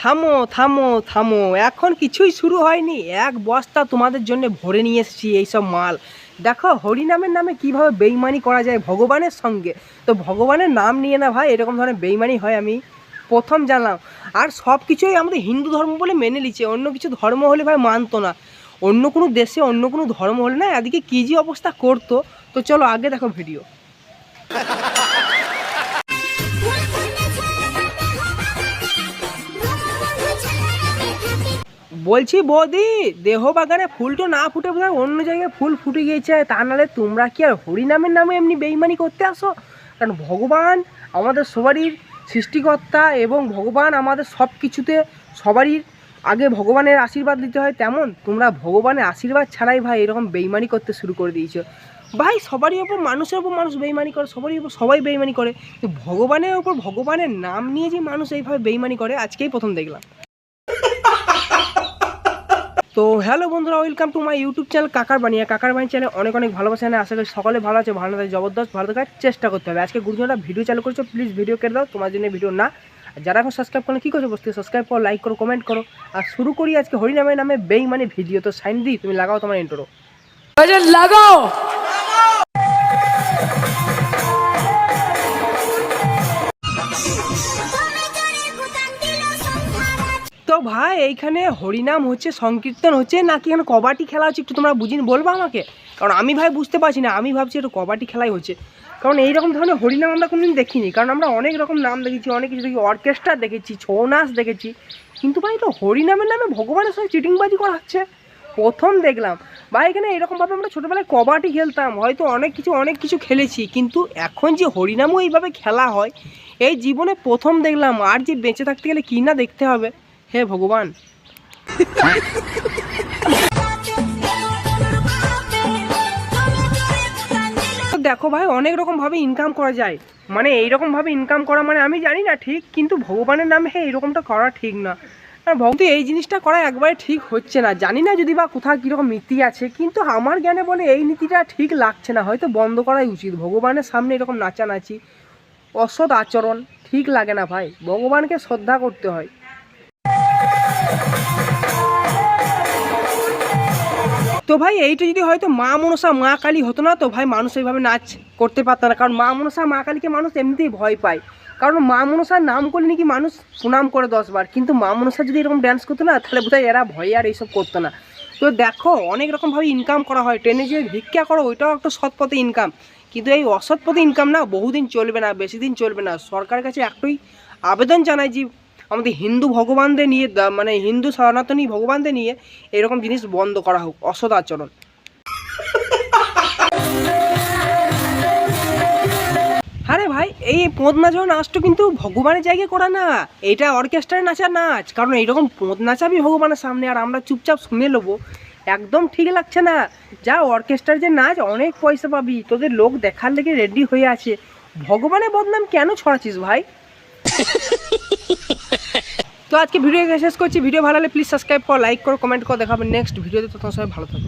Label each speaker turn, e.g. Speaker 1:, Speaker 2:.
Speaker 1: থামো থামো থামো, এখন কিছুই শুরু হয়নি। এক বস্তা তোমাদের জন্য ভরে নিয়ে এসেছি এইসব মাল। দেখো হরিনামের নামে কিভাবে বেইমানি করা যায় ভগবানের সঙ্গে। তো ভগবানের নাম নিয়ে না ভাই এরকম ধরনের বেইমানি হয় আমি প্রথম জানলাম। আর সব কিছুই আমাদের হিন্দু ধর্ম বলে মেনে নিচ্ছে, অন্য কিছু ধর্ম হলে ভাই মানতো না। অন্য কোনো দেশে অন্য কোনো ধর্ম হলে না এদিকে কী যে অবস্থা করতো। তো চলো আগে দেখো ভিডিও। বলছি বৌদি, দেহ বাগানে ফুলটো না ফুটে বোধহয় অন্য জায়গায় ফুল ফুটে গিয়েছে। তা নাহলে তোমরা কি আর হরিনামের নামে এমনি বেইমানি করতে আসো? কারণ ভগবান আমাদের সবারই সৃষ্টিকর্তা এবং ভগবান আমাদের সব কিছুতে সবারই আগে ভগবানের আশীর্বাদ দিতে হয়। তেমন তোমরা ভগবানের আশীর্বাদ ছাড়াই ভাই এরকম বেইমানি করতে শুরু করে দিয়েছো। ভাই সবারই ওপর মানুষের ওপর মানুষ বেইমানি করে, সবারই ওপর সবাই বেইমানি করে, তো ভগবানের ওপর ভগবানের নাম নিয়ে যে মানুষ এইভাবে বেইমানি করে আজকেই প্রথম দেখলাম। তো হ্যালো বন্ধুরা, welcome to my YouTube channel কাকার বানিয়া। কাকার বানিয়া চ্যানেলে অনেক অনেক ভালোবাসা নেই। আশা করি সকলে ভালো আছে, ভালো থাকে, জবরদস্ত ভালো থাকার চেষ্টা করতে হবে। আজকে গুরুজনরা ভিডিও চালু করছো, প্লিজ ভিডিও কেটে দাও, তোমার জন্য ভিডিও না। আর যারা এখন সাবস্ক্রাইব করো কী করছো, বসতে সাবস্ক্রাইব করো, লাইক করো, কমেন্ট করো। আর শুরু করি আজকে হরিনামের নামে বেইমানি ভিডিও। তো সাইন দি তুমি লাগাও তোমার ইন্ট্রো লাগাও। তো ভাই এইখানে হরিনাম হচ্ছে, সংকীর্তন হচ্ছে, নাকি এখানে কবাডি খেলা হচ্ছে একটু তোমরা বুঝিয়ে বলবো আমাকে? কারণ আমি ভাই বুঝতে পারছি না, আমি ভাবছি একটু কবাডি খেলাই হচ্ছে। কারণ এইরকম ধরনের হরিনাম আমরা কোনোদিন দেখিনি। কারণ আমরা অনেক রকম নাম দেখেছি, অনেক কিছু দেখি, অর্কেস্ট্রা দেখেছি, ছৌ নাচ দেখেছি, কিন্তু ভাই তো হরিনামের নামে ভগবানের সঙ্গে চিটিংবাজি করা হচ্ছে প্রথম দেখলাম। ভাই এখানে এরকমভাবে আমরা ছোটোবেলায় কবাডি খেলতাম, হয়তো অনেক কিছু খেলেছি, কিন্তু এখন যে হরিনামও এইভাবে খেলা হয় এই জীবনে প্রথম দেখলাম। আর যে বেঁচে থাকতে গেলে কী না দেখতে হবে, হে ভগবান। দেখো ভাই অনেক রকমভাবে ইনকাম করা যায়, মানে এইরকমভাবে ইনকাম করা মানে আমি জানি না ঠিক, কিন্তু ভগবানের নামে হ্যাঁ এইরকমটা করা ঠিক না। আর ভক্তি এই জিনিসটা করা একবারে ঠিক হচ্ছে না। জানি না যদি বা কোথাও কীরকম নীতি আছে, কিন্তু আমার জ্ঞানে বলে এই নীতিটা ঠিক লাগছে না, হয়তো বন্ধ করাই উচিত। ভগবানের সামনে এরকম নাচানাচি, অসৎ আচরণ ঠিক লাগে না ভাই। ভগবানকে শ্রদ্ধা করতে হয়। তো ভাই এইটা যদি হয়তো মা মনসা মা কালী হতো না, তো ভাই মানুষ এইভাবে নাচ করতে পারত না। কারণ মা মনসা মা কালীকে মানুষ এমনিতেই ভয় পায়। কারণ মা মনসার নাম করলে নাকি মানুষ প্রণাম করে 10 বার, কিন্তু মা মনসা যদি এরকম ড্যান্স করতো না তাহলে বোধহয় এরা ভয় আর এইসব করতো না। তো দেখো অনেক রকমভাবে ইনকাম করা হয়, ট্রেনে যে ভিক্ষা করো ওইটাও একটা সৎ পথে ইনকাম, কিন্তু এই অসৎ পথে ইনকাম না বহুদিন চলবে না, বেশি দিন চলবে না। সরকারের কাছে একটাই আবেদন জানাই যে আমাদের হিন্দু ভগবানদের নিয়ে, মানে হিন্দু সনাতনী ভগবানদের নিয়ে এরকম জিনিস বন্ধ করা হোক, অসৎ আচরণ। আরে ভাই এই পোঁত নাচাও নাচটা কিন্তু ভগবানের জায়গায় করা না, এটা অর্কেস্ট্রার নাচার নাচ। কারণ এইরকম পোঁত নাচাবি ভগবানের সামনে আর আমরা চুপচাপ শুনে নেবো, একদম ঠিক লাগছে না। যা অর্কেস্ট্রার যে নাচ, অনেক পয়সা পাবি, তোদের লোক দেখার লেগে রেডি হয়ে আছে। ভগবানের বদনাম কেন ছড়াচ্ছিস ভাই? তো আজকে ভিডিও শেষ করছি। ভিডিও ভালো লাগলে প্লিজ সাবস্ক্রাইব করো, লাইক করো, কমেন্ট করো। দেখাবেন নেক্সট ভিডিওতে। তখন সবাই ভালো থাকো।